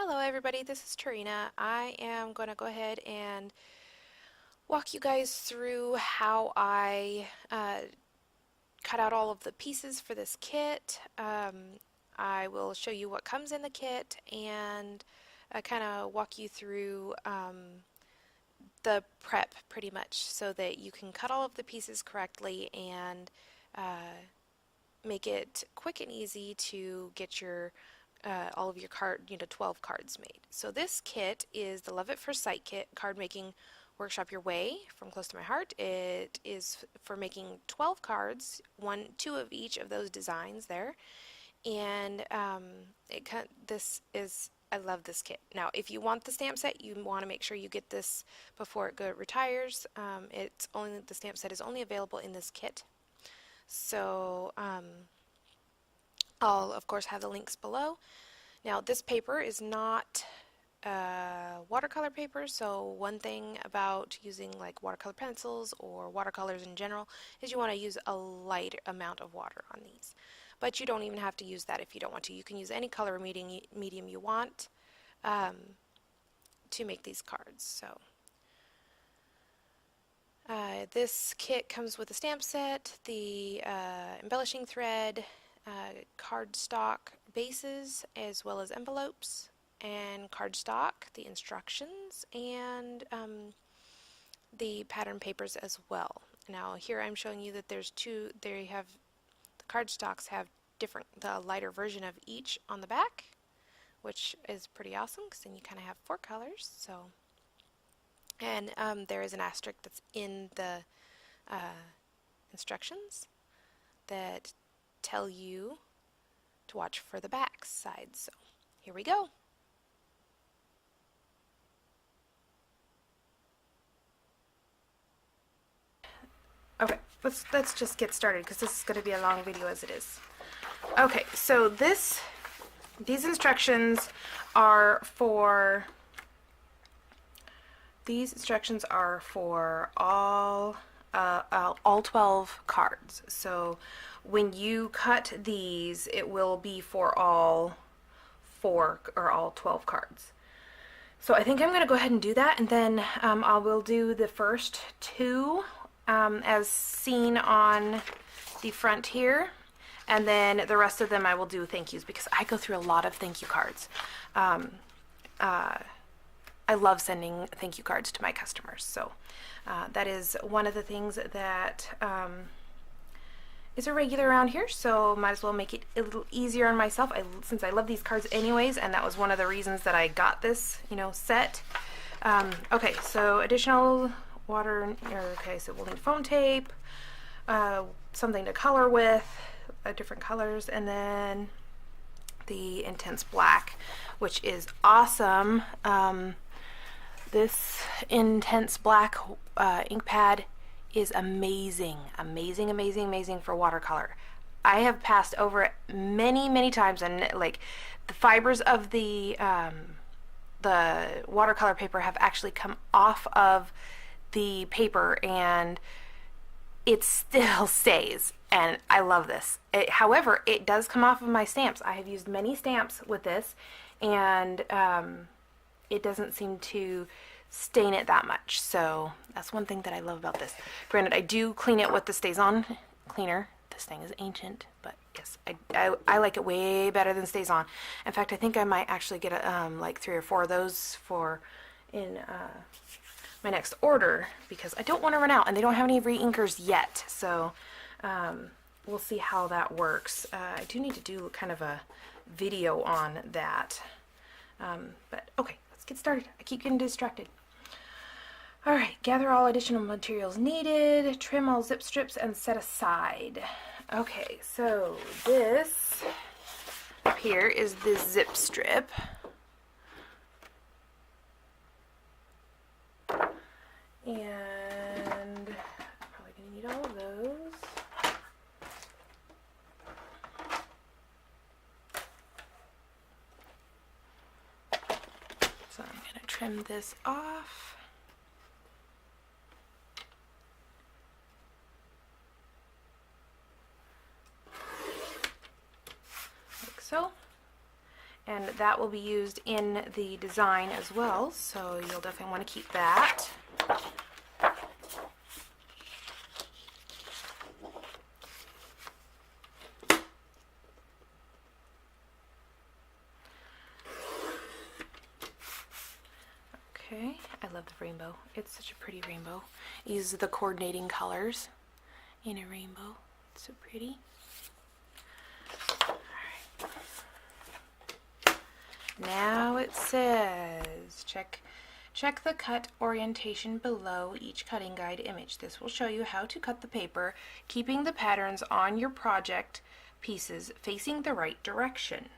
Hello everybody, this is Tarina. I am going to go ahead and walk you guys through how I cut out all of the pieces for this kit. I will show you what comes in the kit and kind of walk you through the prep pretty much so that you can cut all of the pieces correctly and make it quick and easy to get your all of your 12 cards made. So this kit is the Love at First Sight kit, card making workshop your way from close to my heart. It is for making 12 cards, two of each of those designs there, and I love this kit. Now, if you want the stamp set, you want to make sure you get this before it retires. The stamp set is only available in this kit. So I'll of course have the links below. Now this paper is not watercolor paper, so one thing about using like watercolor pencils or watercolors in general is you want to use a light amount of water on these. But you don't even have to use that if you don't want to. You can use any color medium you want to make these cards. So this kit comes with a stamp set, the embellishing thread, cardstock bases, as well as envelopes, and cardstock, the instructions, and the pattern papers as well. Now here I'm showing you that there's two, the cardstocks have the lighter version of each on the back, which is pretty awesome because then you kind of have four colors. So. And there is an asterisk that's in the instructions that tell you to watch for the back side. So here we go. Okay, let's just get started because this is going to be a long video as it is. Okay, so these instructions are for all 12 cards. So when you cut these, it will be for all 12 cards. So I think I'm going to go ahead and do that, and then I will do the first two as seen on the front here, and then the rest of them I will do thank yous because I go through a lot of thank you cards. I love sending thank you cards to my customers, so that is one of the things that is a regular around here, so might as well make it a little easier on myself since I love these cards anyways, and that was one of the reasons that I got this, set. Okay, so additional water, okay, so we'll need foam tape, something to color with, different colors, and then the intense black, which is awesome. This intense black Inkpad is amazing for watercolor. I have passed over it many times, and like the fibers of the watercolor paper have actually come off of the paper, and it still stays, and I love this. However, it does come off of my stamps. I have used many stamps with this, and it doesn't seem to stain it that much, so that's one thing that I love about this. Granted, I do clean it with the Stays On cleaner. This thing is ancient, but yes, I like it way better than Stays On. In fact, I think I might actually get like 3 or 4 of those in my next order because I don't want to run out, and they don't have any re-inkers yet, so we'll see how that works. I do need to do kind of a video on that, but okay, let's get started. I keep getting distracted. Alright, gather all additional materials needed, trim all zip strips, and set aside. Okay, so this up here is the zip strip. And I'm probably going to need all of those. So I'm going to trim this off. Like so. And that will be used in the design as well, so you'll definitely want to keep that. Okay, I love the rainbow. It's such a pretty rainbow. It uses the coordinating colors in a rainbow. It's so pretty. Now it says, check the cut orientation below each cutting guide image. This will show you how to cut the paper, keeping the patterns on your project pieces facing the right direction.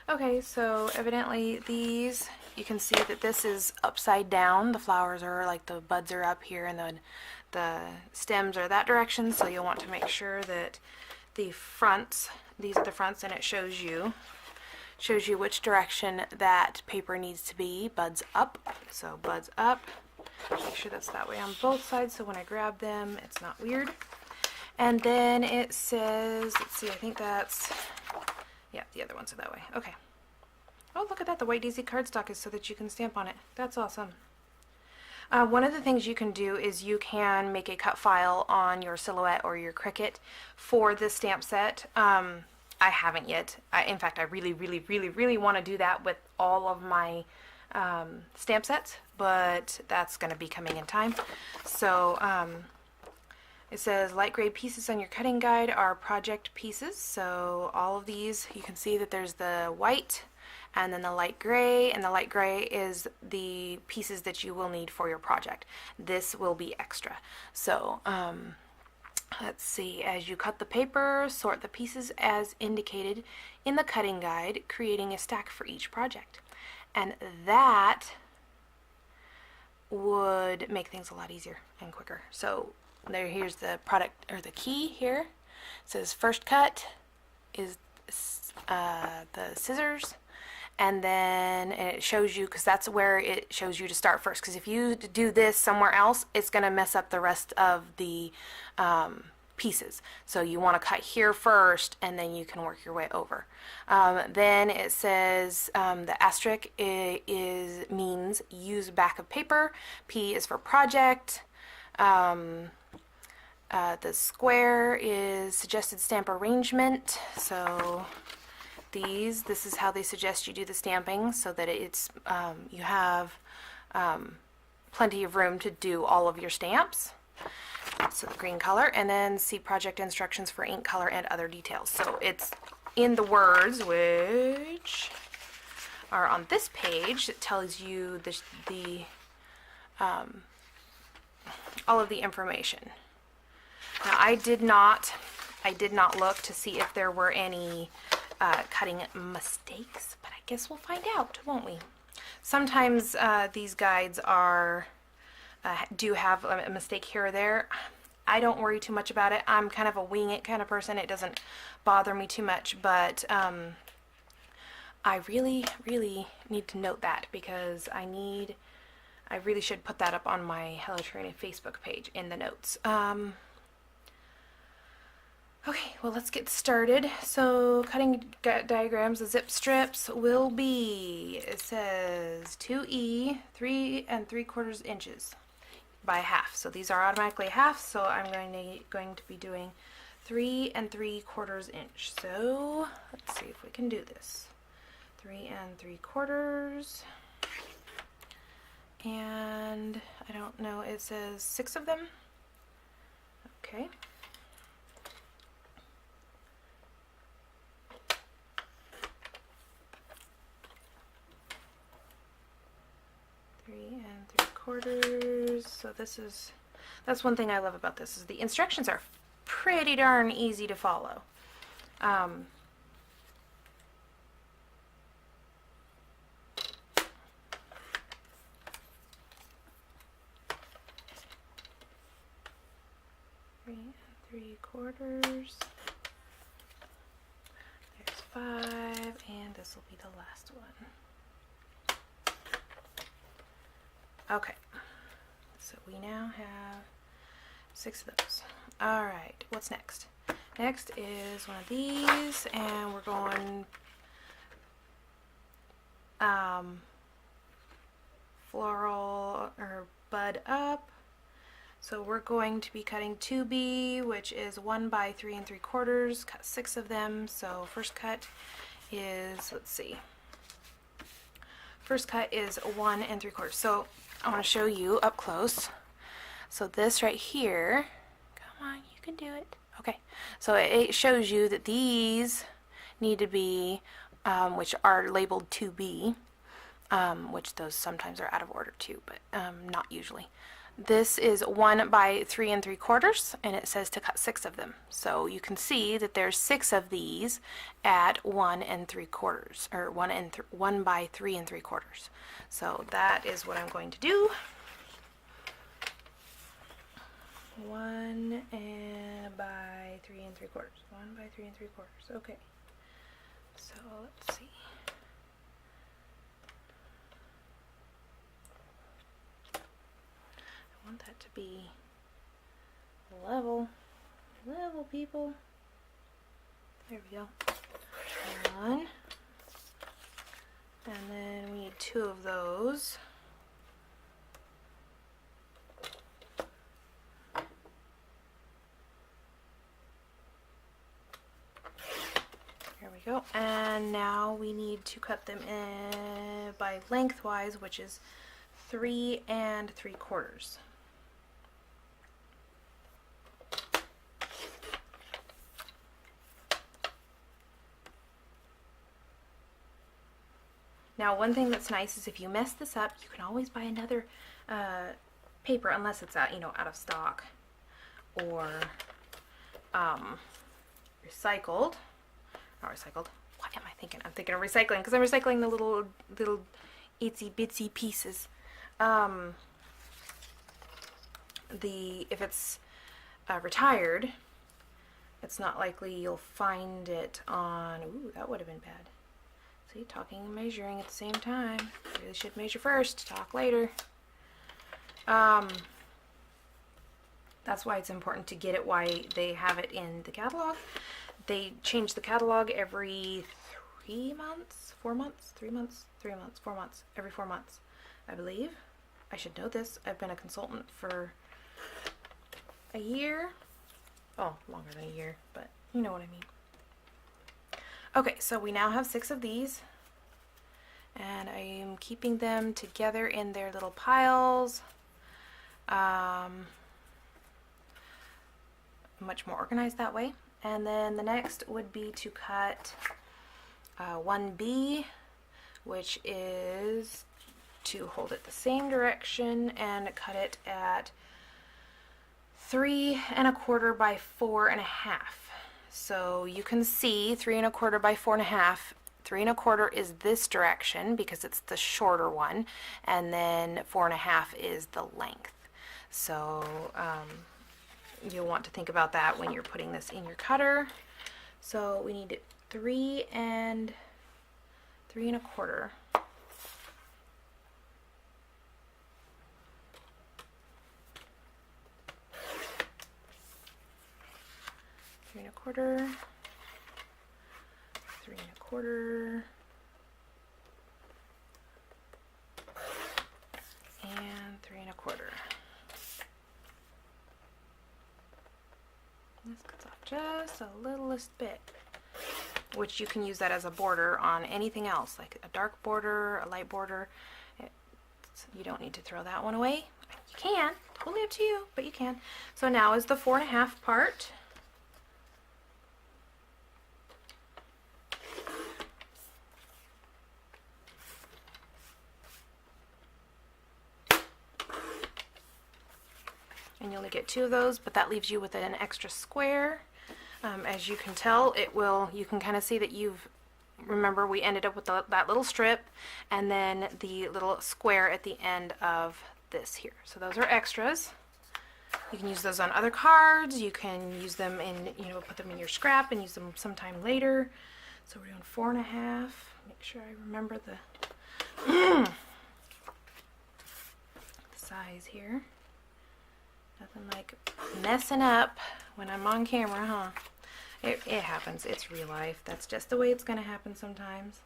Okay, so evidently these, you can see that this is upside down. The flowers are like, the buds are up here and then the stems are that direction, so you'll want to make sure that the fronts, these are the fronts, and it shows you which direction that paper needs to be. Buds up, so buds up. Make sure that's that way on both sides, so when I grab them it's not weird. And then it says, let's see, I think that's, yeah, the other ones are that way. Okay. Oh, look at that, the white daisy cardstock is so that you can stamp on it. That's awesome. One of the things you can do is you can make a cut file on your Silhouette or your Cricut for this stamp set. I haven't yet. In fact, I really want to do that with all of my stamp sets, but that's going to be coming in time. So it says light gray pieces on your cutting guide are project pieces. So all of these, you can see that there's the white and then the light gray, and the light gray is the pieces that you will need for your project. This will be extra. So let's see, as you cut the paper, sort the pieces as indicated in the cutting guide, creating a stack for each project. And that would make things a lot easier and quicker. So here's the product, or the key here. It says first cut is the scissors, and then it shows you, because that's where it shows you to start first, because if you do this somewhere else, it's going to mess up the rest of the pieces. So you want to cut here first, and then you can work your way over. Then it says the asterisk means use back of paper. P is for project. The square is suggested stamp arrangement. So this is how they suggest you do the stamping, so that it's you have plenty of room to do all of your stamps. So the green color, and then see project instructions for ink color and other details. So it's in the words, which are on this page, that tells you all of the information. Now I did not look to see if there were any cutting mistakes, but I guess we'll find out, won't we? Sometimes these guides are do have a mistake here or there. I don't worry too much about it. I'm kind of a wing it kind of person. It doesn't bother me too much, but I really need to note that, because I really should put that up on my hellotarina Facebook page in the notes. Okay, well, let's get started. So cutting diagrams, the zip strips will be, it says 2E, 3 3/4 inches by half. So these are automatically half, so I'm going to be doing 3 3/4 inch. So let's see if we can do this. 3 3/4. And I don't know, it says 6 of them. Okay. So that's one thing I love about this, is the instructions are pretty darn easy to follow. 3 3/4. There's 5, and this will be the last one. Okay, so we now have 6 of those. Alright, what's next? Next is one of these, and we're going floral or bud up. So we're going to be cutting 2B, which is 1 by 3 3/4. Cut 6 of them. So first cut is, let's see. First cut is 1 3/4. So I want to show you up close. So this right here, come on, you can do it. Okay, so it shows you that these need to be, which are labeled 2B, which those sometimes are out of order too, but not usually. This is 1 by 3 3/4, and it says to cut 6 of them. So you can see that there's 6 of these at 1 3/4, or 1 by 3 3/4. So that is what I'm going to do. 1 by 3 3/4. 1 by 3 3/4. Okay. So let's see. I want that to be level. Level, people. There we go. 1. And then we need 2 of those. There we go. And now we need to cut them in by lengthwise, which is 3 3/4. Now, one thing that's nice is if you mess this up, you can always buy another paper, unless it's out, out of stock or recycled. Not recycled. What am I thinking? I'm thinking of recycling because I'm recycling the little itsy bitsy pieces. If it's retired, it's not likely you'll find it on. Ooh, that would have been bad. See, talking and measuring at the same time. Really should measure first, talk later. That's why it's important to get it why they have it in the catalog. They change the catalog every 3 months, 4 months, 3 months, 3 months, 4 months, every 4 months, I believe. I should know this. I've been a consultant for a year. Oh, longer than a year, but you know what I mean. Okay, so we now have 6 of these, and I am keeping them together in their little piles. Much more organized that way. And then the next would be to cut 1B, which is to hold it the same direction and cut it at 3 1/4 by 4 1/2. So you can see 3 1/4 by 4 1/2. 3 1/4 is this direction because it's the shorter one, and then 4 1/2 is the length. So you'll want to think about that when you're putting this in your cutter. So we need 3 1/4. 3 1/4. And 3 1/4. This cuts off just a littlest bit, which you can use that as a border on anything else, like a dark border, a light border. You don't need to throw that one away. You can, totally up to you, but you can. So now is the 4 1/2 part. And you only get 2 of those, but that leaves you with an extra square. As you can tell, you can kind of see that remember we ended up with that little strip and then the little square at the end of this here. So those are extras. You can use those on other cards. You can use them in, put them in your scrap and use them sometime later. So we're doing 4 1/2. Make sure I remember the size here. Nothing like messing up when I'm on camera, huh? It happens. It's real life. That's just the way it's going to happen sometimes.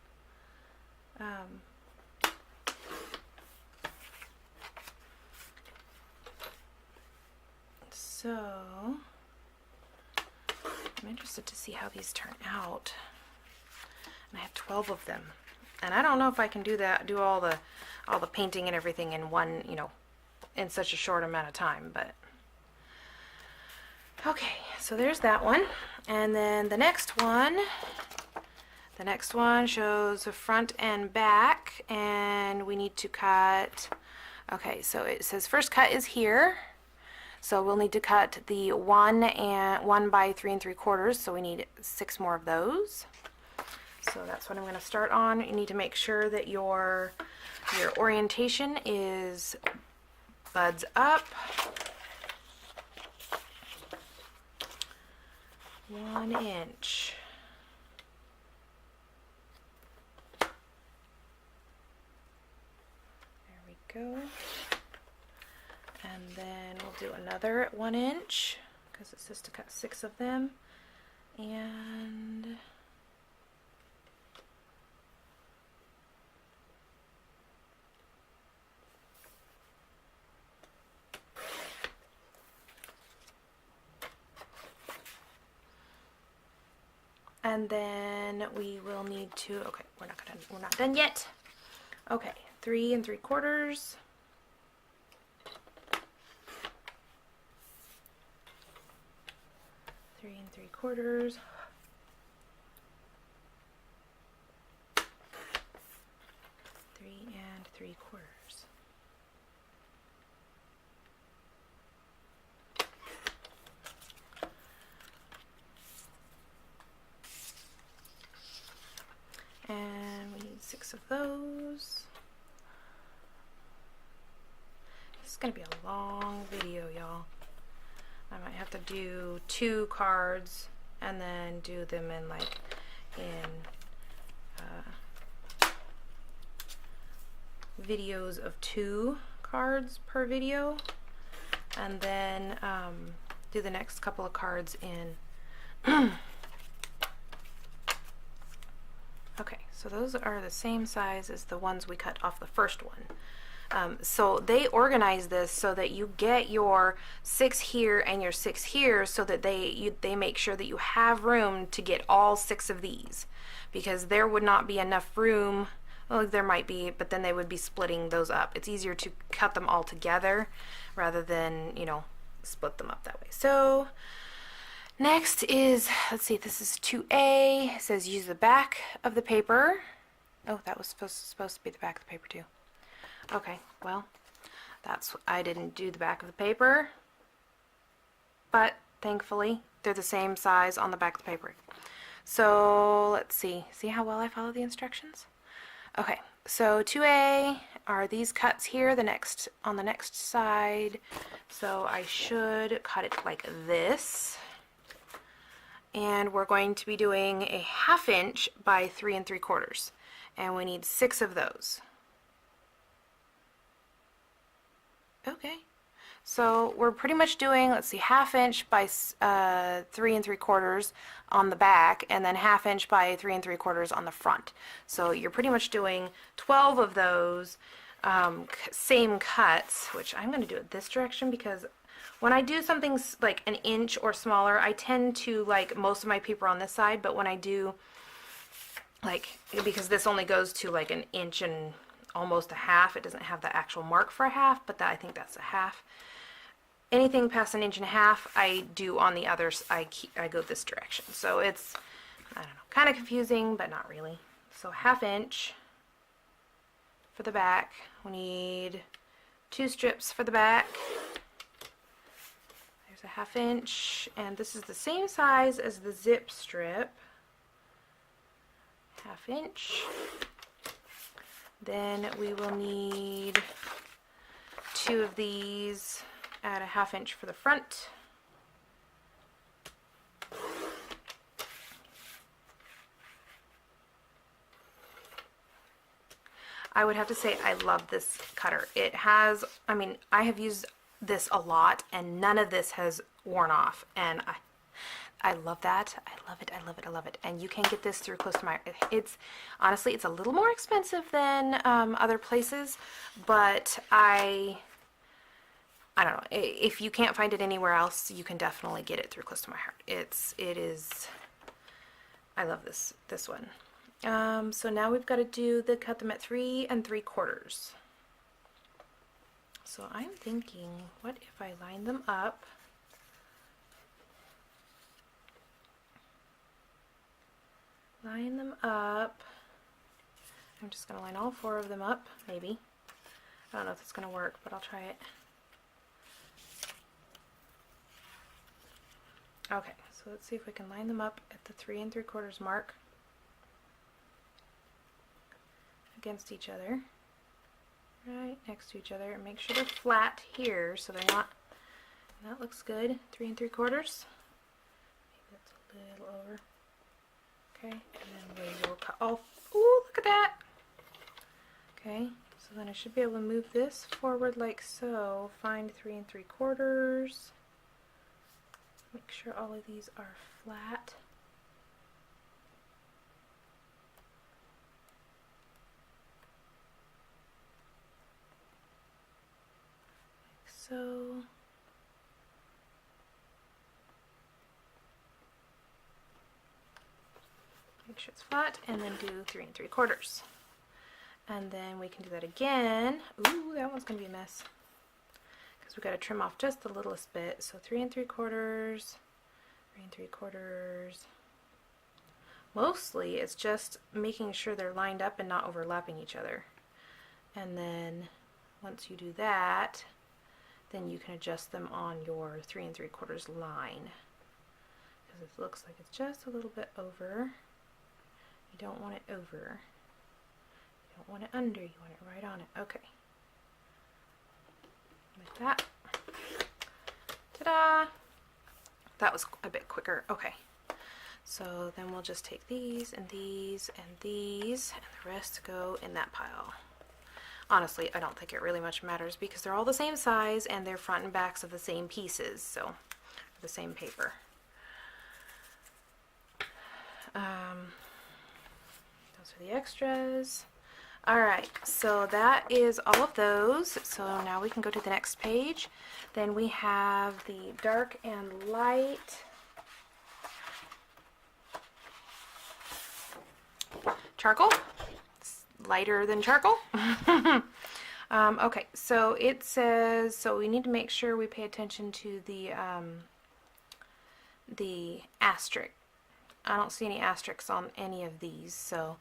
So I'm interested to see how these turn out. And I have 12 of them. And I don't know if I can do that, do all the painting and everything in one, you know, in such a short amount of time, but okay, so there's that one. And then the next one shows the front and back, and we need to cut, okay, so it says first cut is here. So we'll need to cut the 1 by 3 3/4, so we need 6 more of those. So that's what I'm going to start on. You need to make sure that your orientation is buds up. 1 inch. There we go. And then we'll do another at 1 inch because it says to cut 6 of them. And then we will need to, okay, we're not done yet. Okay, 3 3/4. 3 3/4. 3 3/4. And we need 6 of those. This is going to be a long video, y'all. I might have to do 2 cards and then do them in videos of 2 cards per video, and then do the next couple of cards in okay, so those are the same size as the ones we cut off the first one. So they organize this so that you get your 6 here and your 6 here, so that they make sure that you have room to get all 6 of these, because there would not be enough room. Well, there might be, but then they would be splitting those up. It's easier to cut them all together rather than, you know, split them up that way. So next is, let's see, this is 2A. It says use the back of the paper. Oh, that was supposed to be the back of the paper too. Okay, well, I didn't do the back of the paper, but thankfully they're the same size on the back of the paper. So let's see how well I follow the instructions? Okay, so 2A are these cuts here, on the next side. So I should cut it like this. And we're going to be doing a 1/2 inch by 3 3/4. And we need 6 of those. Okay, so we're pretty much doing, let's see, 1/2 inch by 3 3/4 on the back, and then 1/2 inch by 3 3/4 on the front. So you're pretty much doing 12 of those same cuts, which I'm going to do it this direction, because when I do something like 1 inch or smaller, I tend to like most of my paper on this side, but when I do because this only goes to like 1 inch and almost a 1/2, it doesn't have the actual mark for a 1/2, but I think that's a 1/2. Anything past 1 1/2 inches, I do on the others, I go this direction. So it's, I don't know, kind of confusing, but not really. So 1/2 inch for the back. We need 2 strips for the back. There's a 1/2 inch, and this is the same size as the zip strip. 1/2 inch. Then we will need 2 of these at a 1/2 inch for the front. I would have to say I love this cutter. It has, I mean, I have used this a lot and none of this has worn off, and I love that. I love it. I love it. I love it. And you can get this through close to my. It's honestly, it's a little more expensive than other places, but I don't know. If you can't find it anywhere else, you can definitely get it through Close to My Heart. It is. I love this one. So now we've got to do cut them at 3 3/4. So I'm thinking, what if I line them up? Line them up. I'm just going to line all 4 of them up, maybe. I don't know if it's going to work, but I'll try it. Okay, so let's see if we can line them up at the 3 3/4 mark against each other, right next to each other, and make sure they're flat here so they're not. That looks good. 3 3/4. Maybe that's a little over. Okay, and then we will cut. Oh, ooh, look at that. Okay, so then I should be able to move this forward like so. Find 3 3/4. Make sure all of these are flat. Like so. Make sure it's flat, and then do 3 3/4. And then we can do that again. Ooh, that one's going to be a mess, we've got to trim off just the littlest bit. So 3 3/4, 3 3/4. Mostly it's just making sure they're lined up and not overlapping each other. And then once you do that, then you can adjust them on your 3 3/4 line. Because it looks like it's just a little bit over. You don't want it over. You don't want it under. You want it right on it. Okay. Like that. Ta-da! That was a bit quicker. Okay. So then we'll just take these and these and these, and the rest go in that pile. Honestly, I don't think it really much matters because they're all the same size and they're front and backs of the same pieces, so the same paper. Those are the extras. Alright, so that is all of those. So now we can go to the next page. Then we have the dark and light. Charcoal. It's lighter than charcoal. Okay, so it says, so we need to make sure we pay attention to the asterisk. I don't see any asterisks on any of these, so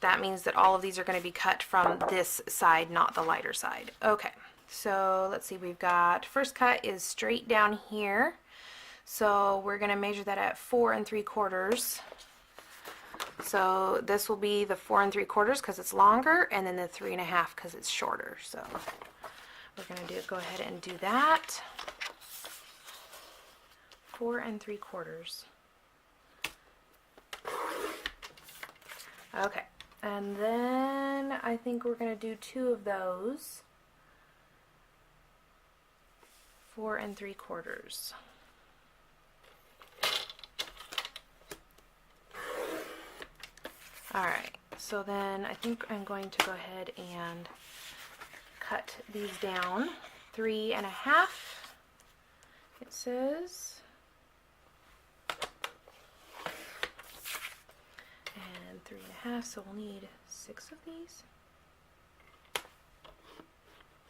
that means that all of these are going to be cut from this side, not the lighter side. Okay, so let's see, we've got, first cut is straight down here. So we're going to measure that at 4 3/4. So this will be the 4 3/4 because it's longer, and then the 3 1/2 because it's shorter. So we're going to go ahead and do that. 4 3/4. Okay, and then I think we're going to do 2 of those. 4 3/4. Alright, so then I think I'm going to go ahead and cut these down. 3 1/2, it says. And 3 1/2, so we'll need 6 of these.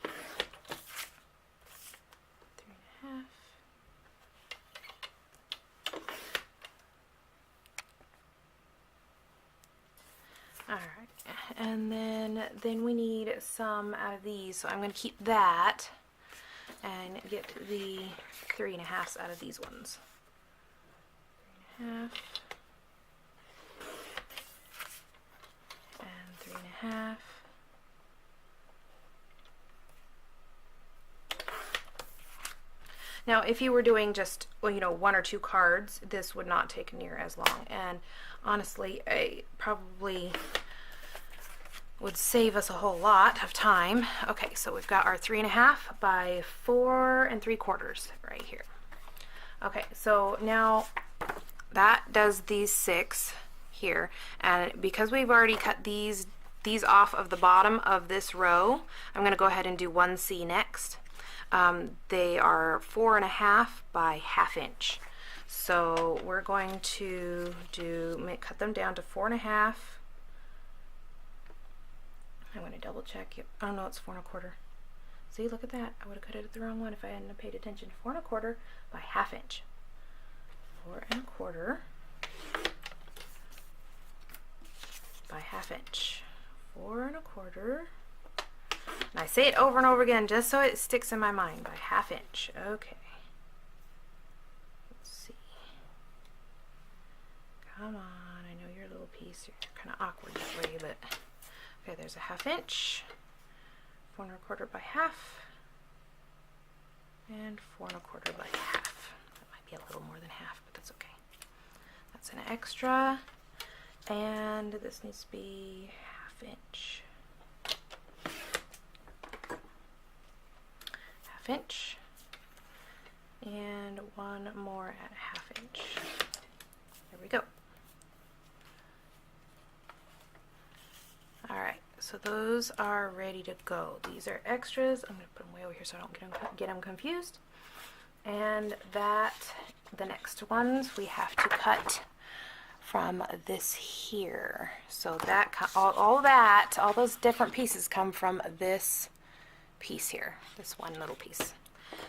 3 1/2. Alright, and then we need some out of these, so I'm going to keep that and get the 3 1/2s out of these ones. 3 1/2. And 3 1/2. Now, if you were doing just, well, 1 or 2 cards, this would not take near as long. And honestly, I probably would save us a whole lot of time. Okay, so we've got our 3 1/2 by 4 3/4 right here. Okay, so now that does these 6 here, and because we've already cut these off of the bottom of this row, I'm going to go ahead and do 1C next. They are 4.5 by 1/2 inch. So we're going to cut them down to 4.5. I'm going to double check. Yep. Oh no, it's 4.25. See, look at that. I would have cut it the wrong one if I hadn't paid attention. 4.25 by 1/2 inch. 4.25 by 1/2 inch. 4.25. And I say it over and over again just so it sticks in my mind. By 1/2 inch. Okay. Let's see. Come on. I know you're a little piece. You're kind of awkward that way, but okay. There's a 1/2 inch. 4.25 by 1/2. And 4.25 by 1/2. That might be a little more than 1/2, but that's okay. That's an extra. And this needs to be 1/2 inch. 1/2 inch. And one more at 1/2 inch. There we go. Alright, so those are ready to go. These are extras. I'm going to put them way over here so I don't get them confused. And the next ones we have to cut from this here. So that all those different pieces come from this piece here, this one little piece.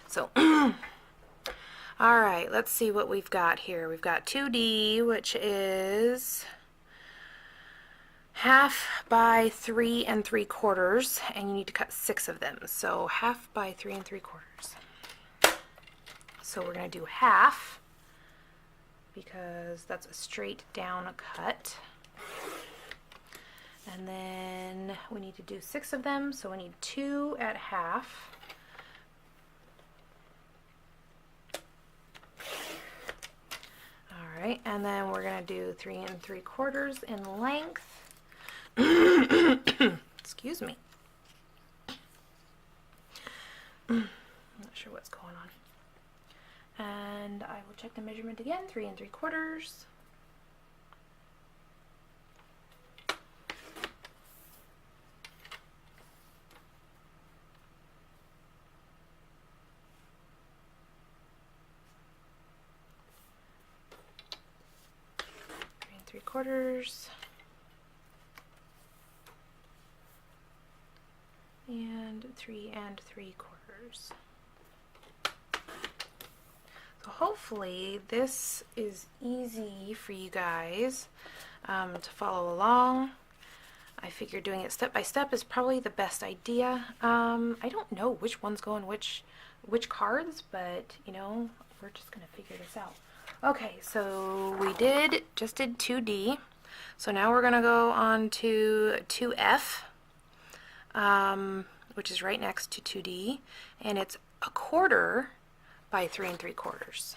So all right, let's see what we've got here. We've got 2D, which is 1/2 by 3 3/4, and you need to cut 6 of them. So 1/2 by 3 3/4. So we're going to do 1/2 because that's a straight down cut. And then we need to do 6 of them, so we need 2 at 1/2. All right, and then we're going to do 3 3/4 in length. Excuse me. I'm not sure what's going on. And I will check the measurement again. 3 3/4. And 3 3/4. So hopefully this is easy for you guys to follow along. I figure doing it step by step is probably the best idea. I don't know which one's going which cards, but you know, we're just gonna figure this out. Okay, so we just did 2D. So now we're gonna go on to 2F, which is right next to 2D, and it's 1/4 by 3 3/4.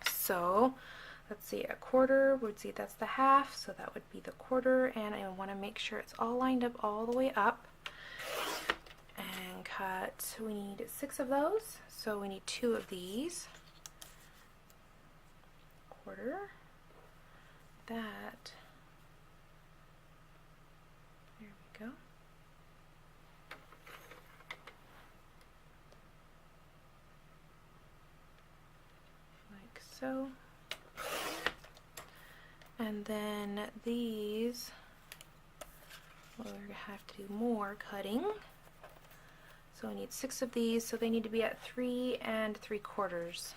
So let's see, 1/4 would see that's the 1/2, so that would be the 1/4, and I want to make sure it's all lined up all the way up. And cut, we need 6 of those, so we need 2 of these. 1/4, that, there we go. Like so. And then these, well, we're going to have to do more cutting. So I need 6 of these, so they need to be at 3 3/4.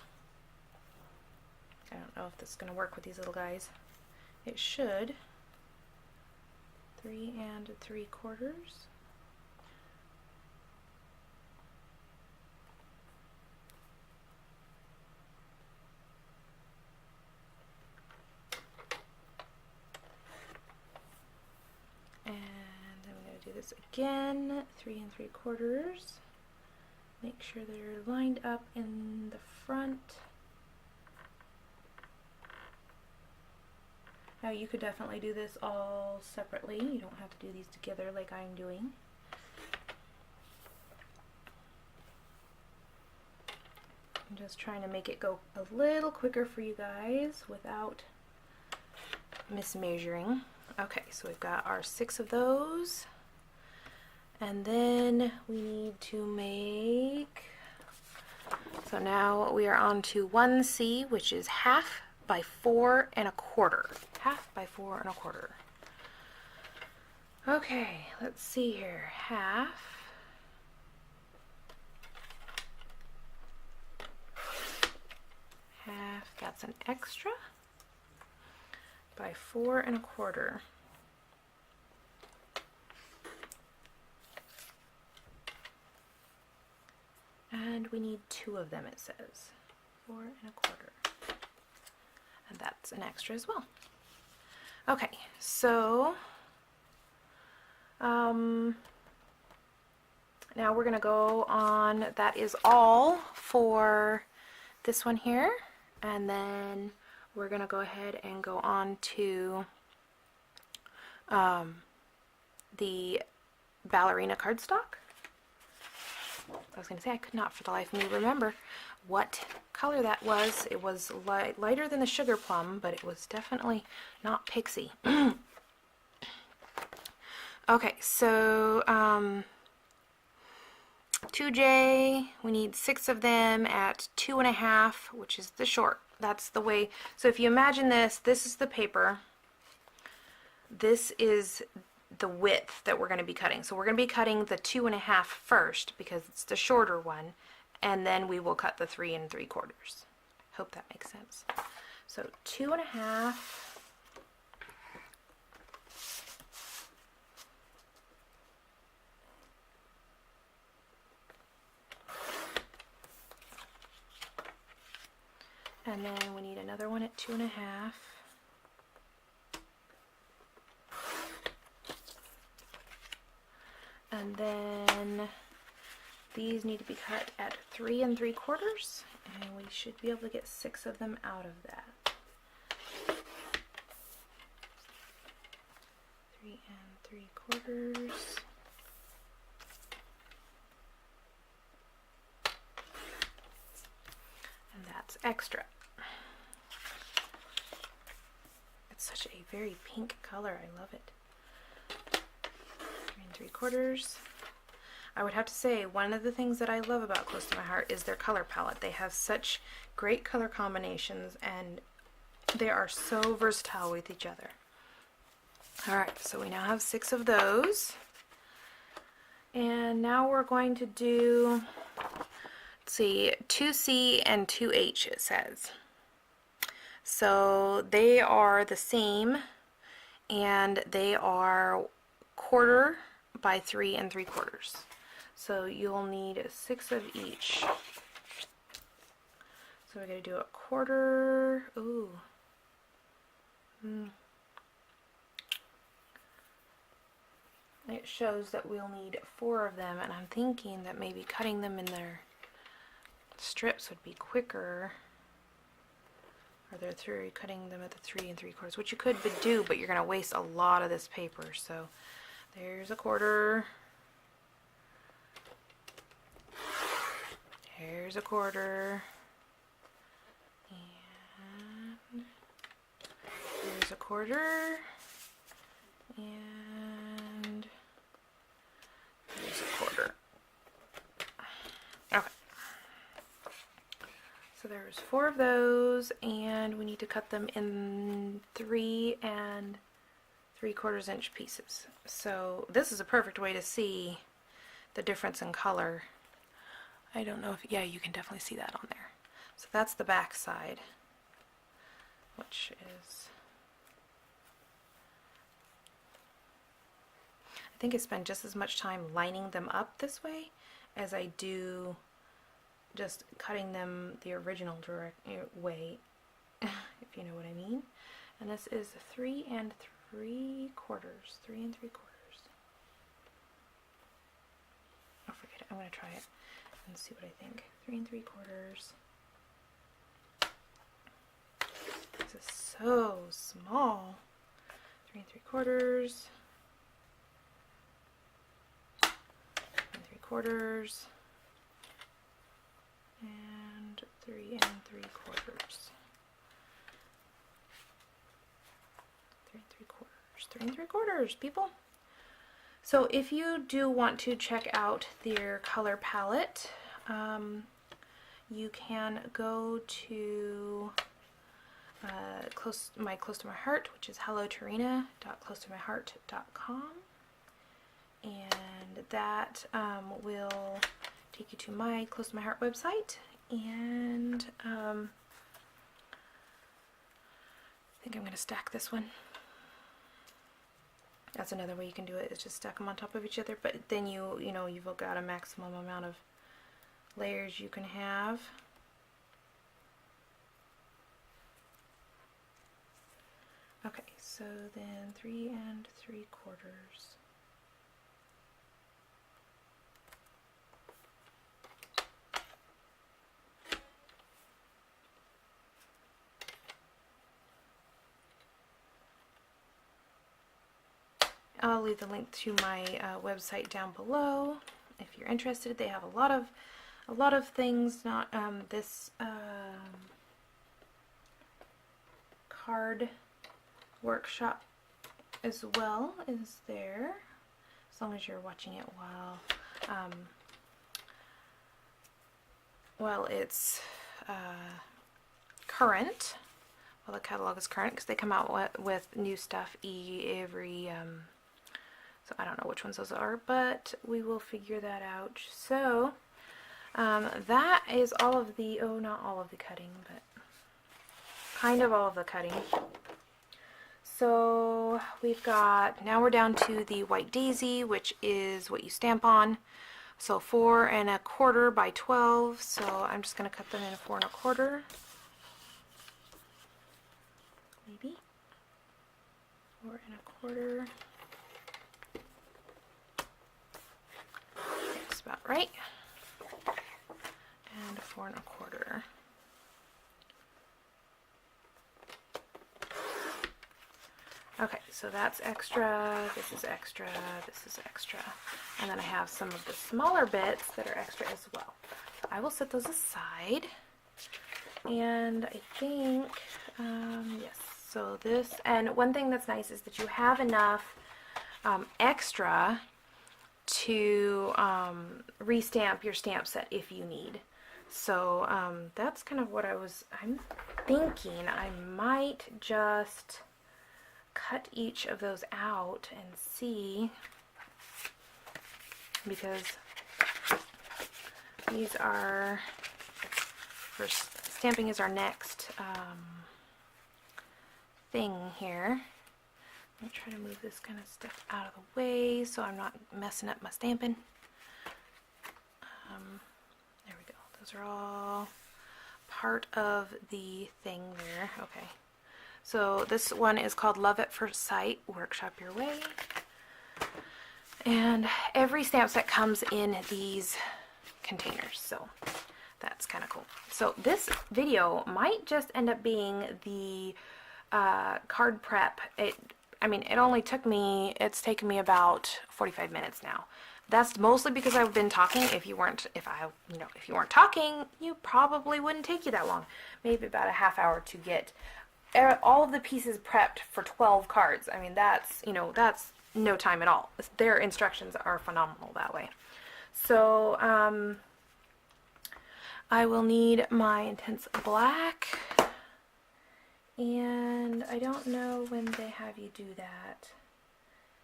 I don't know if this is going to work with these little guys. It should. 3 3/4. And then we're going to do this again, 3 3/4. Make sure they're lined up in the front. Now you could definitely do this all separately. You don't have to do these together like I'm doing. I'm just trying to make it go a little quicker for you guys without mismeasuring. Okay, so we've got our 6 of those. And then we need to make, so now we are on to 1C, which is 1/2 by 4 1/4. 1/2 by 4 1/4. Okay, let's see here. 1/2. That's an extra, by 4 1/4. And we need 2 of them, it says. 4 1/4. And that's an extra as well. Okay, so now we're going to go on, that is all for this one here. And then we're going to go ahead and go on to the ballerina cardstock. I was going to say I could not for the life of me remember what color that was. It was lighter than the sugar plum, but it was definitely not pixie. Okay, so 2J, we need 6 of them at 2 1/2, which is the short. That's the way. So if you imagine this, this is the paper. This is the width that we're going to be cutting. So we're going to be cutting the 2 1/2 first because it's the shorter one, and then we will cut the 3 3/4. Hope that makes sense. So 2 1/2. And then we need another one at 2 1/2. And then these need to be cut at 3 3/4, and we should be able to get 6 of them out of that. 3 3/4. And that's extra. It's such a very pink color. I love it. 3 3/4. I would have to say one of the things that I love about Close to My Heart is their color palette. They have such great color combinations and they are so versatile with each other. Alright, so we now have 6 of those. And now we're going to do, let's see, 2C and 2H it says. So they are the same, and they are 1/4 by 3 3/4. So you'll need 6 of each. So we're going to do 1/4. Ooh. It shows that we'll need 4 of them, and I'm thinking that maybe cutting them in their strips would be quicker. Or they're cutting them at the 3 3/4, which you could do, but you're going to waste a lot of this paper. So there's 1/4. Here's 1/4. And here's 1/4. And here's 1/4. Okay. So there's 4 of those, and we need to cut them in 3 3/4 inch pieces. So this is a perfect way to see the difference in color. I don't know if, yeah, you can definitely see that on there. So that's the back side, which is, I think I spend just as much time lining them up this way as I do just cutting them the original way, if you know what I mean. And this is 3 3/4. 3 3/4. Oh, forget it. I'm going to try it and see what I think. 3 3/4. This is so small. 3 3/4. 3 3/4. And 3 3/4. 3 3/4, people. So if you do want to check out their color palette, you can go to Close to My Heart, which is hellotarina.closetomyheart.com, and that will take you to my Close to My Heart website. And I think I'm going to stack this one. That's another way you can do it, is just stack them on top of each other, but then you've got a maximum amount of layers you can have. Okay, so then 3 3/4. I'll leave the link to my website down below if you're interested. They have a lot of things. Not this card workshop as well is there, as long as you're watching it while it's current. Well, the catalog is current, because they come out with new stuff every so I don't know which ones those are, but we will figure that out. So that is all of the, not all of the cutting, but kind of all of the cutting. So now we're down to the white daisy, which is what you stamp on. So 4 1/4 by 12. So I'm just going to cut them in 4 1/4. Maybe 4 1/4. That's about right. And 4 1/4. Okay, so that's extra, this is extra, this is extra. And then I have some of the smaller bits that are extra as well. So I will set those aside. And I think, yes, so this, and one thing that's nice is that you have enough extra to restamp your stamp set if you need. So that's kind of what I'm thinking. I might just cut each of those out and see, because these are, stamping is our next thing here. I'm going to try to move this kind of stuff out of the way so I'm not messing up my stamping. There we go. Those are all part of the thing there. Okay. So this one is called Love at First Sight, Workshop Your Way. And every stamp set comes in these containers, so that's kind of cool. So this video might just end up being the card prep. It only took me, it's taken me about 45 minutes now. That's mostly because I've been talking. If you weren't talking, you probably wouldn't take you that long. Maybe about a half hour to get all of the pieces prepped for 12 cards. I mean, that's no time at all. Their instructions are phenomenal that way. So I will need my intense black, and I don't know when they have you do that.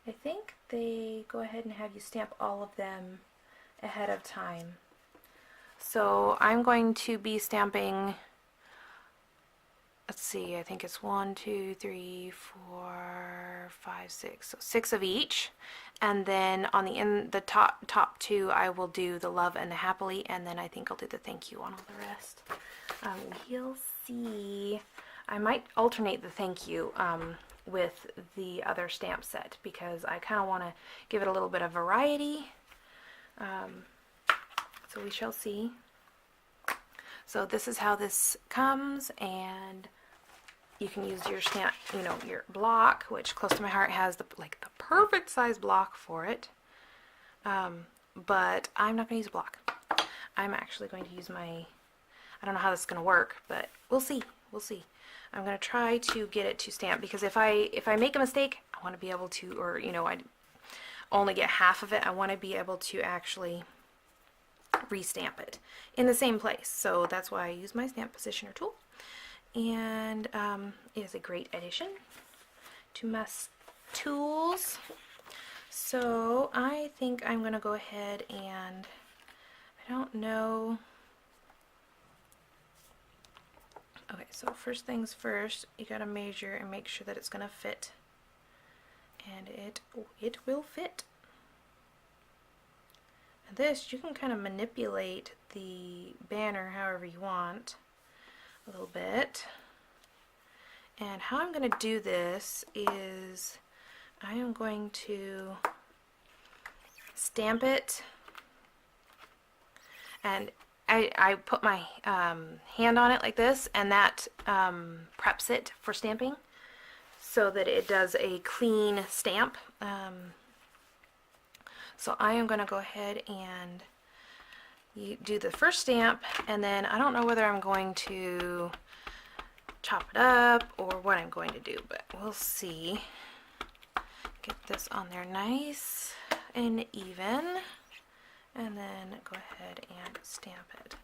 I think they go ahead and have you stamp all of them ahead of time. So I'm going to be stamping, let's see, I think it's 1, 2, 3, 4, 5, 6. So 6 of each. And then on the top 2, I will do the love and the happily, and then I think I'll do the thank you on all the rest. We'll see. I might alternate the thank you with the other stamp set, because I kind of want to give it a little bit of variety. So we shall see. So this is how this comes, and you can use your stamp, your block, which Close to My Heart has the perfect size block for it. But I'm not going to use a block. I'm actually going to use I don't know how this is going to work, but we'll see. We'll see. I'm going to try to get it to stamp, because if I make a mistake, I want to be able to, or you know, I only get half of it, I want to be able to actually restamp it in the same place. So that's why I use my stamp positioner tool, and it is a great addition to my tools. So I think I'm going to go ahead and, I don't know. Okay, so first things first, you gotta measure and make sure that it's gonna fit. And it will fit. And this, you can kind of manipulate the banner however you want a little bit. And how I'm gonna do this is I am going to stamp it, and I put my hand on it like this, and that preps it for stamping so that it does a clean stamp. So I am going to go ahead and do the first stamp, and then I don't know whether I'm going to chop it up or what I'm going to do, but we'll see. Get this on there nice and even, and then go ahead and stamp it.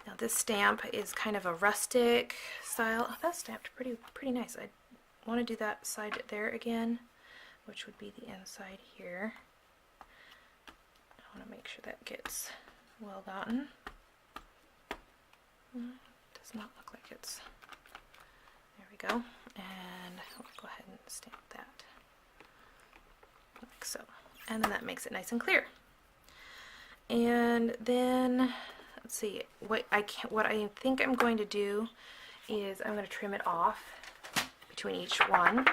Now this stamp is kind of a rustic style. Oh, that's stamped pretty nice. I want to do that side there again, which would be the inside here. I want to make sure that gets well gotten. Does not look like it's. There we go. And we'll go ahead and stamp that like so. And then that makes it nice and clear. And then let's see, what I think I'm going to do is I'm going to trim it off between each one,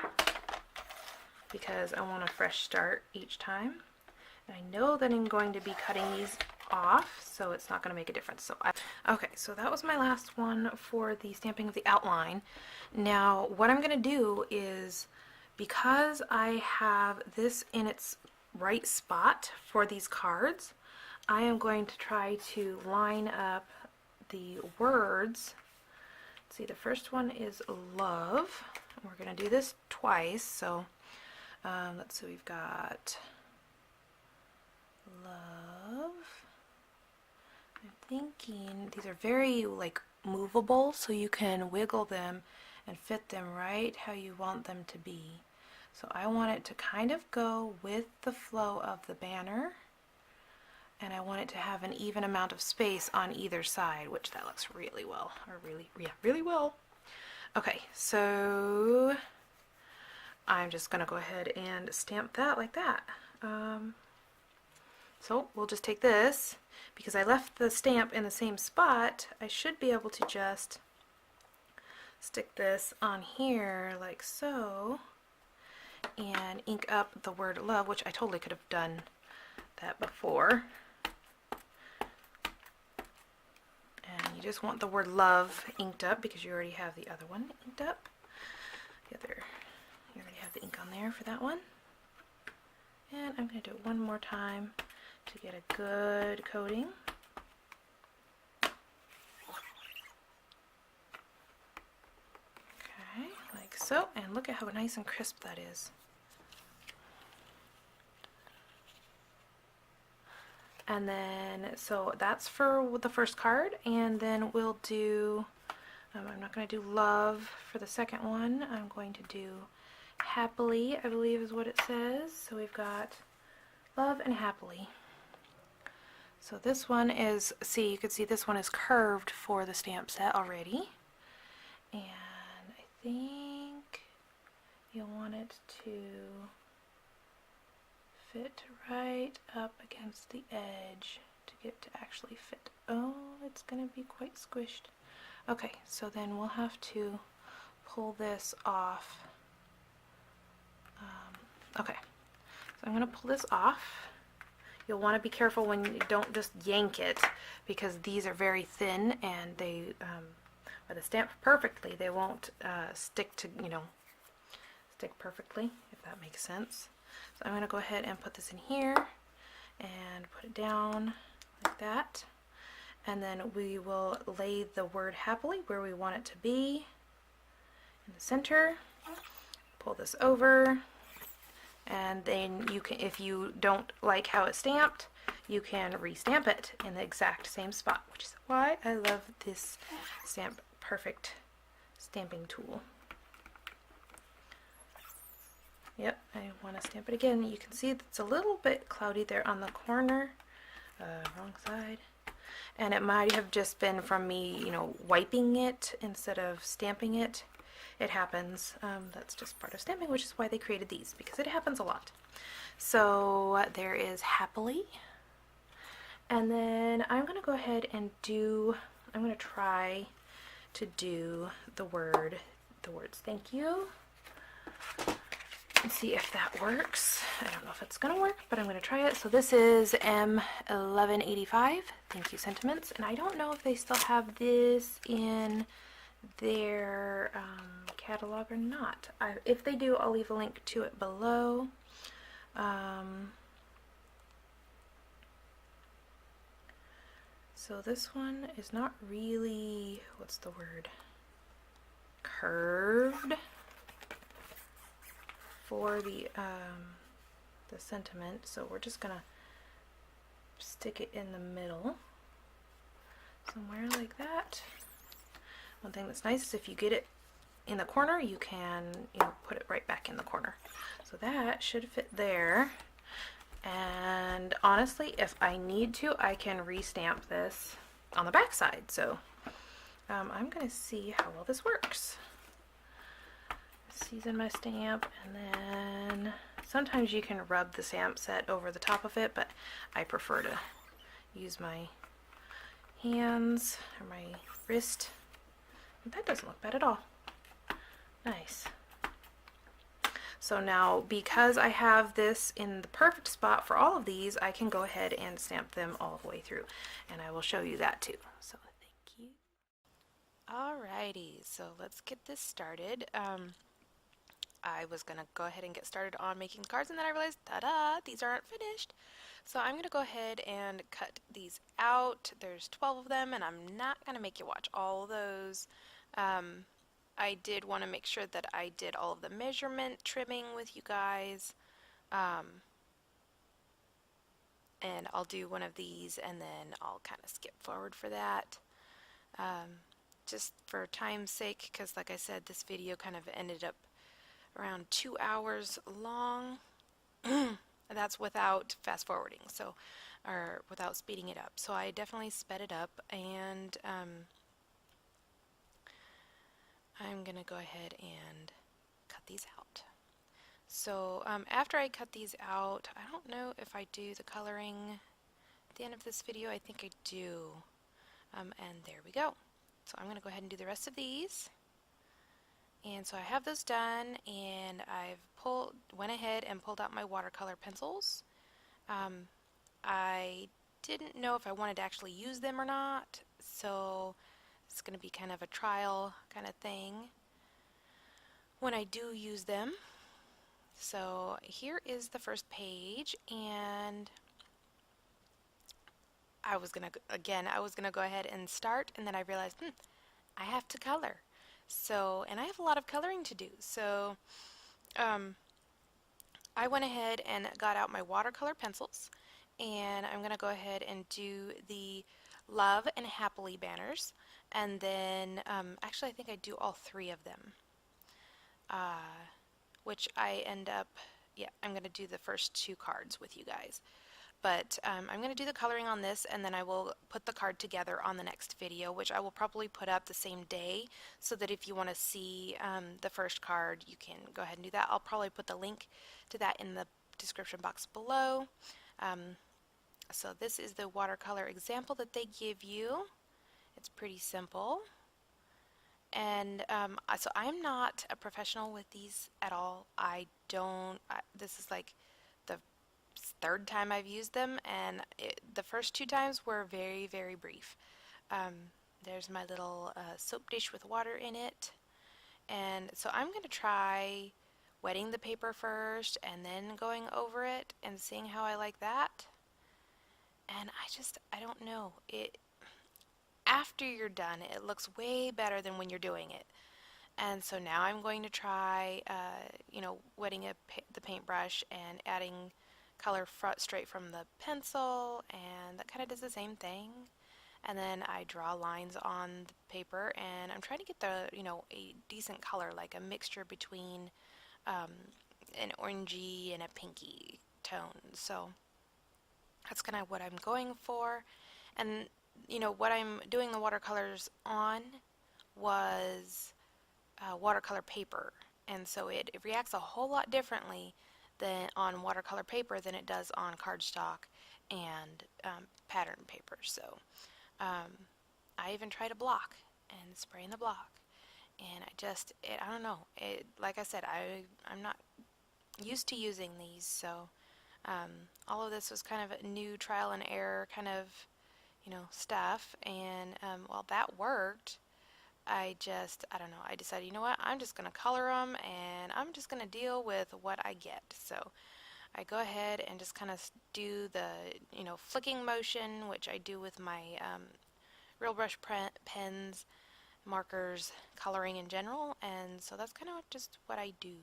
because I want a fresh start each time. And I know that I'm going to be cutting these off, so it's not going to make a difference. So okay, so that was my last one for the stamping of the outline. Now what I'm going to do is, because I have this in its right spot for these cards, I am going to try to line up the words. Let's see, the first one is love. We're going to do this twice, so let's see, we've got love. I'm thinking these are very like movable, so you can wiggle them and fit them right how you want them to be. So I want it to kind of go with the flow of the banner, and I want it to have an even amount of space on either side, which that looks really well, or really well. Okay, so I'm just gonna go ahead and stamp that like that. So we'll just take this, because I left the stamp in the same spot, I should be able to just stick this on here like so, and ink up the word love, which I totally could have done that before. And you just want the word love inked up, because you already have the other one inked up. You already have the ink on there for that one. And I'm going to do it one more time to get a good coating. Okay, like so, and look at how nice and crisp that is. And then, so that's for the first card, and then we'll do, I'm not going to do love for the second one. I'm going to do happily, I believe is what it says. So we've got love and happily. So this one is, see, you can see this one is curved for the stamp set already. And I think you'll want it to fit right up against the edge to get to actually fit. Oh, it's going to be quite squished. Okay, so then we'll have to pull this off. Okay, so I'm going to pull this off. You'll want to be careful when you don't just yank it, because these are very thin, and they, by the stamp perfectly, they won't stick to, stick perfectly, if that makes sense. So I'm going to go ahead and put this in here and put it down like that. And then we will lay the word happily where we want it to be in the center. Pull this over, and then you can, if you don't like how it's stamped, you can restamp it in the exact same spot, which is why I love this Stamp Perfect stamping tool. Yep, I want to stamp it again. You can see it's a little bit cloudy there on the corner. Wrong side. And it might have just been from me, you know, wiping it instead of stamping it. It happens. That's just part of stamping, which is why they created these, because it happens a lot. So there is happily. And then I'm going to go ahead and I'm going to try to do the words thank you. And see if that works. I don't know if it's going to work, but I'm going to try it. So this is M1185, Thank You Sentiments, and I don't know if they still have this in their catalog or not. If they do, I'll leave a link to it below. So this one is not really, what's the word, curved for the sentiment, so we're just gonna stick it in the middle somewhere like that. One thing that's nice is if you get it in the corner, you can, you know, put it right back in the corner. So that should fit there. And honestly, if I need to, I can restamp this on the back side. So I'm gonna see how well this works. Season my stamp, and then sometimes you can rub the stamp set over the top of it, but I prefer to use my hands or my wrist. That doesn't look bad at all. Nice. So now, because I have this in the perfect spot for all of these, I can go ahead and stamp them all the way through, and I will show you that too. So thank you. Alrighty, so let's get this started. I was going to go ahead and get started on making cards, and then I realized, ta-da, these aren't finished. So I'm going to go ahead and cut these out. There's 12 of them, and I'm not going to make you watch all those. I did want to make sure that I did all of the measurement trimming with you guys. And I'll do one of these, and then I'll kind of skip forward for that. Just for time's sake, because like I said, this video kind of ended up around 2 hours long. That's without fast forwarding, so, or without speeding it up. So I definitely sped it up, and I'm gonna go ahead and cut these out. So after I cut these out, I don't know if I do the coloring at the end of this video. I think I do. And there we go. So I'm gonna go ahead and do the rest of these. And so I have those done, and I've went ahead and pulled out my watercolor pencils. I didn't know if I wanted to actually use them or not, so it's going to be kind of a trial kind of thing when I do use them. So here is the first page, and I was going to go ahead and start, and then I realized, I have to color. So, and I have a lot of coloring to do. So, I went ahead and got out my watercolor pencils, and I'm going to go ahead and do the Love and Happily banners, and then, actually I think I do all 3 of them, which I end up, yeah, I'm going to do the first 2 cards with you guys. But I'm going to do the coloring on this, and then I will put the card together on the next video, which I will probably put up the same day, so that if you want to see the first card, you can go ahead and do that. I'll probably put the link to that in the description box below. So this is the watercolor example that they give you. It's pretty simple. And so I'm not a professional with these at all. This is like the 3rd time I've used them, and the first 2 times were very, very brief. There's my little soap dish with water in it, and so I'm going to try wetting the paper first and then going over it and seeing how I like that. And I don't know, after you're done, it looks way better than when you're doing it. And so now I'm going to try, wetting the paintbrush and adding color straight from the pencil, and that kind of does the same thing. And then I draw lines on the paper, and I'm trying to get a decent color, like a mixture between an orangey and a pinky tone. So that's kind of what I'm going for. And what I'm doing the watercolors on was watercolor paper, and so it reacts a whole lot differently than on watercolor paper than it does on cardstock and pattern paper. So I even tried a block and spraying the block, and I don't know, like I said, I'm not used to using these, so all of this was kind of a new trial and error kind of stuff, and while that worked, I don't know, I decided, you know what, I'm just going to color them and I'm just going to deal with what I get. So I go ahead and just kind of do the, flicking motion, which I do with my real brush pens, markers, coloring in general, and so that's kind of just what I do.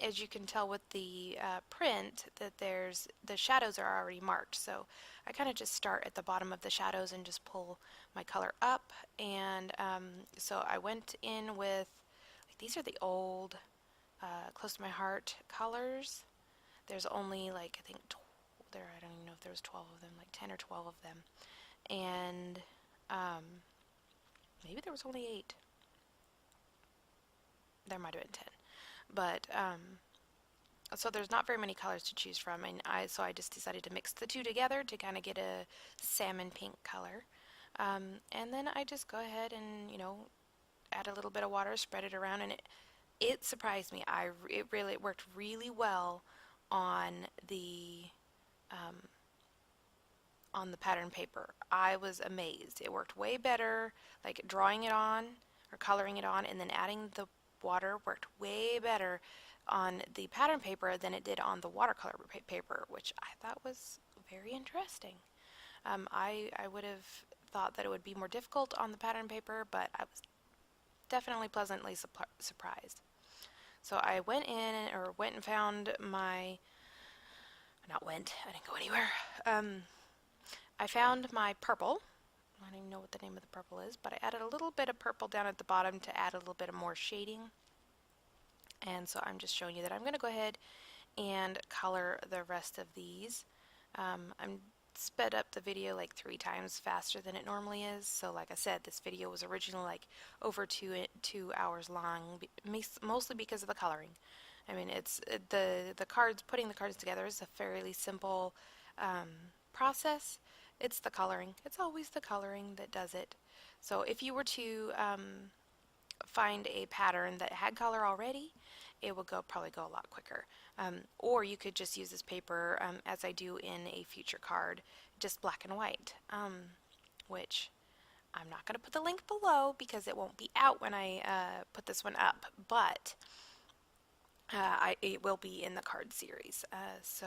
As you can tell with the print, that the shadows are already marked, so I kind of just start at the bottom of the shadows and just pull my color up. And so I went in with, like, these are the old close to my heart colors. There's only, like, I think I don't even know if there was 12 of them, like 10 or 12 of them, and maybe there was only 8. There might have been 10. But so there's not very many colors to choose from, and so I just decided to mix the two together to kind of get a salmon pink color. And then I just go ahead and add a little bit of water, spread it around, and it surprised me. It worked really well on the pattern paper. I was amazed. It worked way better, like drawing it on or coloring it on and then adding the water worked way better on the pattern paper than it did on the watercolor paper, which I thought was very interesting. I would have thought that it would be more difficult on the pattern paper, but I was definitely pleasantly surprised. So I went and found my, not went, I didn't go anywhere. I found my purple. I don't even know what the name of the purple is, but I added a little bit of purple down at the bottom to add a little bit of more shading. And so I'm just showing you that I'm going to go ahead and color the rest of these. I'm sped up the video like 3 times faster than it normally is. So like I said, this video was originally like over 2 hours long, mostly because of the coloring. I mean, it's the cards, putting the cards together is a fairly simple process. It's the coloring. It's always the coloring that does it. So if you were to find a pattern that had color already, it will probably go a lot quicker. Or you could just use this paper, as I do in a future card, just black and white, which I'm not going to put the link below because it won't be out when I put this one up, but it will be in the card series. So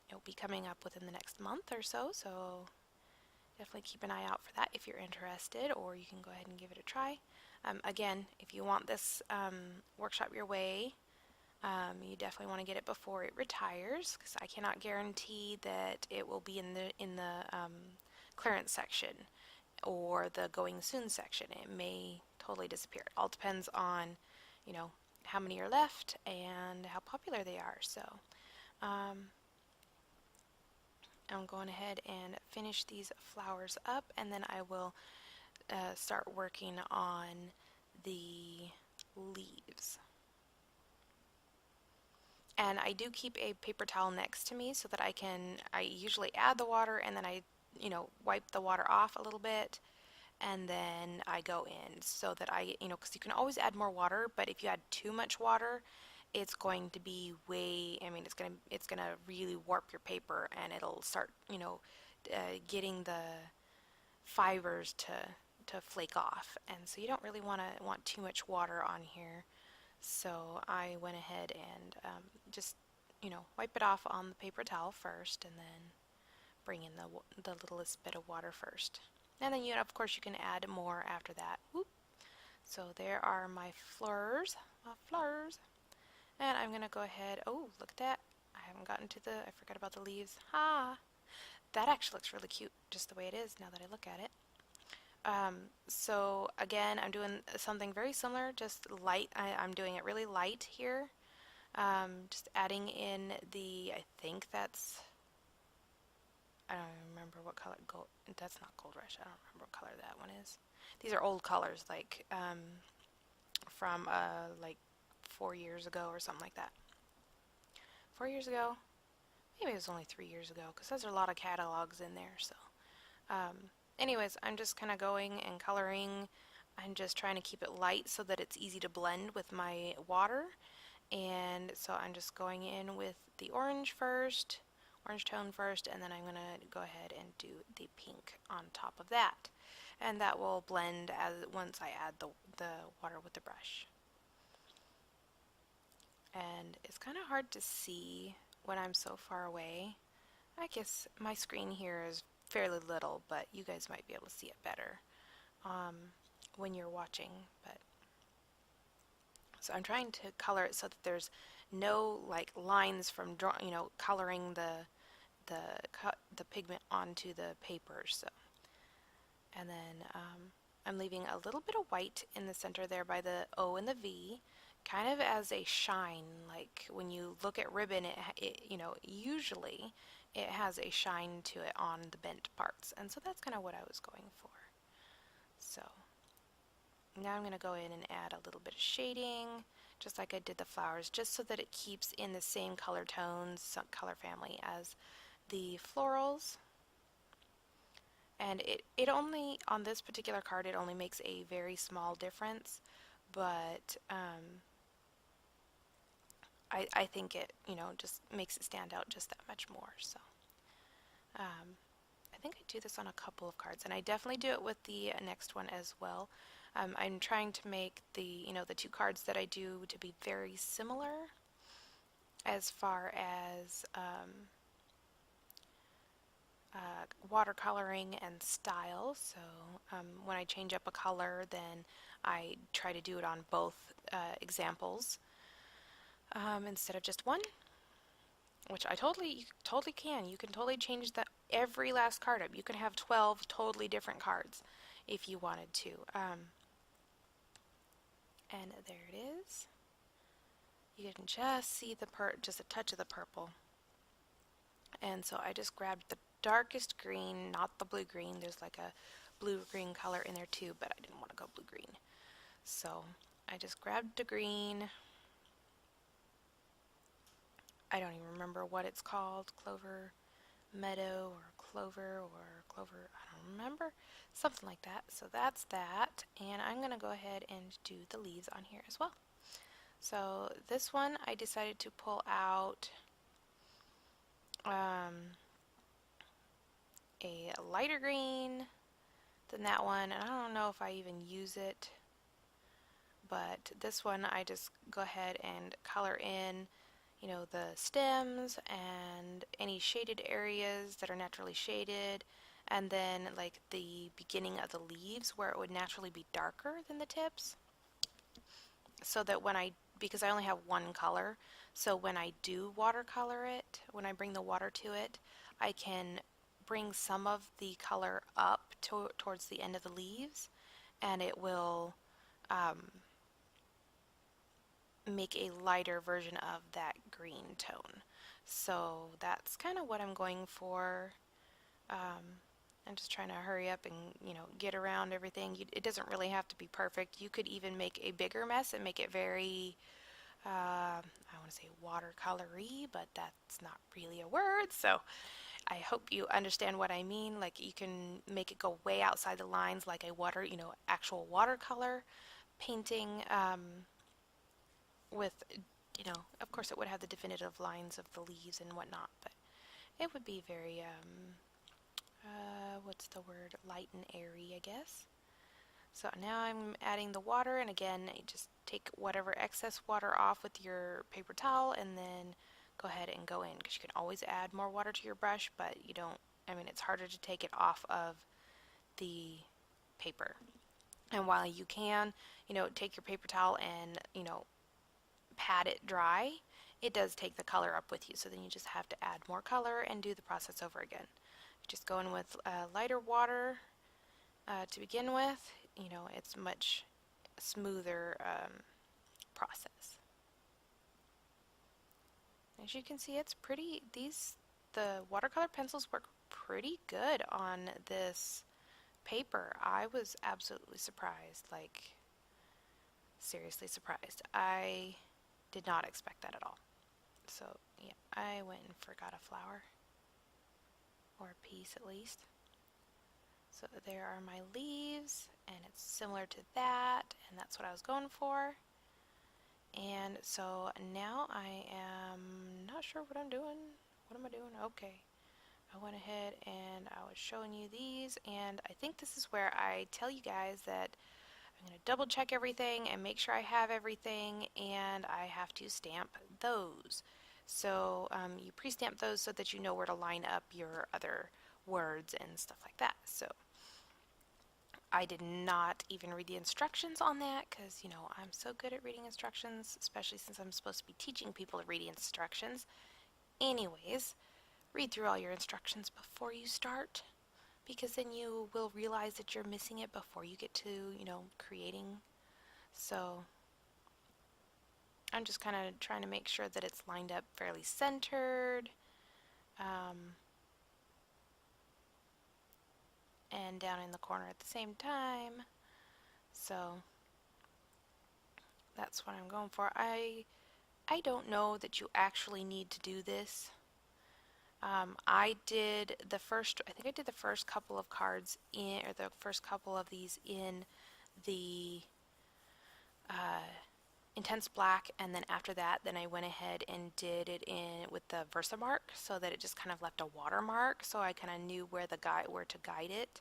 it'll be coming up within the next month or so, so definitely keep an eye out for that if you're interested, or you can go ahead and give it a try. Again, if you want this workshop your way, you definitely want to get it before it retires, because I cannot guarantee that it will be in the clearance section or the going soon section. It may totally disappear. It all depends on, how many are left and how popular they are. So I'm going ahead and finish these flowers up, and then I will start working on the leaves. And I do keep a paper towel next to me so that I usually add the water and then I wipe the water off a little bit, and then I go in so that because you can always add more water, but if you add too much water, it's going to be it's gonna really warp your paper, and it'll start getting the fibers to flake off, and so you don't really want too much water on here. So I went ahead and just wipe it off on the paper towel first, and then bring in the littlest bit of water first. And then of course you can add more after that. Whoop. So there are my flowers, And I'm gonna go ahead, oh look at that. I haven't gotten to I forgot about the leaves. That actually looks really cute just the way it is now that I look at it. So again, I'm doing something very similar, just light. I'm doing it really light here. Just adding in I think that's, I don't remember what color, gold, that's not Gold Rush, I don't remember what color that one is. These are old colors, like from like 4 years ago or something like that. 4 years ago? Maybe it was only 3 years ago, because there's a lot of catalogs in there, so. Anyways, I'm just kind of going and coloring. I'm just trying to keep it light so that it's easy to blend with my water. And so I'm just going in with the orange tone first, and then I'm going to go ahead and do the pink on top of that. And that will blend once I add the water with the brush. And it's kind of hard to see when I'm so far away. I guess my screen here is fairly little, but you guys might be able to see it better when you're watching. But so I'm trying to color it so that there's no like lines from coloring the pigment onto the paper. So, and then I'm leaving a little bit of white in the center there by the O and the V, kind of as a shine. Like when you look at ribbon, usually it has a shine to it on the bent parts, and so that's kind of what I was going for. So now I'm going to go in and add a little bit of shading, just like I did the flowers, just so that it keeps in the same color tones, color family as the florals. And it only, on this particular card, it only makes a very small difference, but I think it, just makes it stand out just that much more. So I think I do this on a couple of cards, and I definitely do it with the next one as well. I'm trying to make the two cards that I do to be very similar as far as watercoloring and style. So when I change up a color, then I try to do it on both examples instead of just one, which you totally can. You can totally change every last card up. You can have 12 totally different cards if you wanted to. And there it is. You can just see just a touch of the purple. And so I just grabbed the darkest green, not the blue-green. There's like a blue-green color in there too, but I didn't want to go blue-green. So I just grabbed the green. I don't even remember what it's called, Clover Meadow or Clover, I don't remember, something like that. So that's that, and I'm going to go ahead and do the leaves on here as well. So this one I decided to pull out a lighter green than that one, and I don't know if I even use it, but this one I just go ahead and color in the stems and any shaded areas that are naturally shaded, and then like the beginning of the leaves where it would naturally be darker than the tips, so that because I only have one color, so when I do watercolor it, when I bring the water to it, I can bring some of the color up towards the end of the leaves, and it will make a lighter version of that green tone. So that's kind of what I'm going for. I'm just trying to hurry up and get around everything. It doesn't really have to be perfect. You could even make a bigger mess and make it very I want to say watercolory, but that's not really a word, so I hope you understand what I mean. Like you can make it go way outside the lines, like actual watercolor painting with, of course it would have the definitive lines of the leaves and whatnot, but it would be very, what's the word, light and airy, I guess. So now I'm adding the water, and again, you just take whatever excess water off with your paper towel, and then go ahead and go in, because you can always add more water to your brush, but you don't I mean, it's harder to take it off of the paper. And while you can, take your paper towel and, pat it dry, it does take the color up with you. So then you just have to add more color and do the process over again. Just go in with lighter water to begin with. It's much smoother process. As you can see, it's pretty, the watercolor pencils work pretty good on this paper. I was absolutely surprised, like seriously surprised. I did not expect that at all. So yeah, I went and forgot a flower, or a piece at least. So there are my leaves, and it's similar to that, and that's what I was going for. And so now I am not sure what I'm doing. What am I doing? Okay. I went ahead and I was showing you these, and I think this is where I tell you guys that I'm going to double check everything and make sure I have everything, and I have to stamp those. So you pre-stamp those so that you know where to line up your other words and stuff like that. So I did not even read the instructions on that because, I'm so good at reading instructions, especially since I'm supposed to be teaching people to read instructions. Anyways, read through all your instructions before you start, because then you will realize that you're missing it before you get to, creating. So I'm just kind of trying to make sure that it's lined up fairly centered. And down in the corner at the same time. So that's what I'm going for. I don't know that you actually need to do this. I think I did the first couple of cards or the first couple of these in the intense black, and then after that, then I went ahead and did it in with the Versamark, so that it just kind of left a watermark, so I kind of knew where to guide it.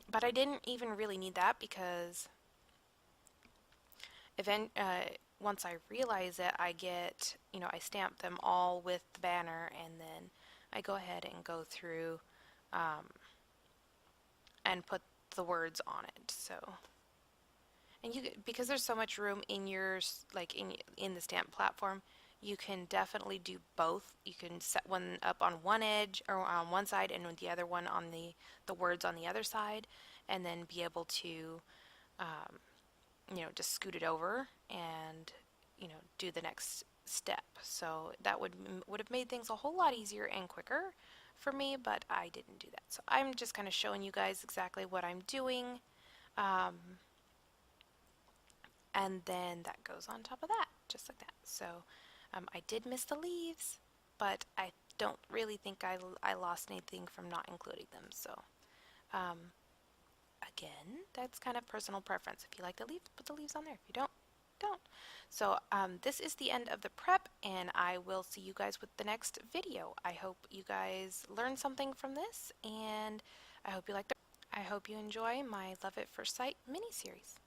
But I didn't even really need that, because once I realize it, I stamp them all with the banner, and then I go ahead and go through and put the words on it. So, and because there's so much room in yours, like in the stamp platform, you can definitely do both. You can set one up on one edge or on one side, and the other one on the words on the other side, and then be able to just scoot it over and do the next step. So that would have made things a whole lot easier and quicker for me, but I didn't do that. So I'm just kind of showing you guys exactly what I'm doing, and then that goes on top of that, just like that. So I did miss the leaves, but I don't really think I lost anything from not including them. So again, that's kind of personal preference. If you like the leaves, put the leaves on there. If you don't, don't. So this is the end of the prep, and I will see you guys with the next video. I hope you guys learned something from this, and I hope you enjoy my Love at First Sight mini-series.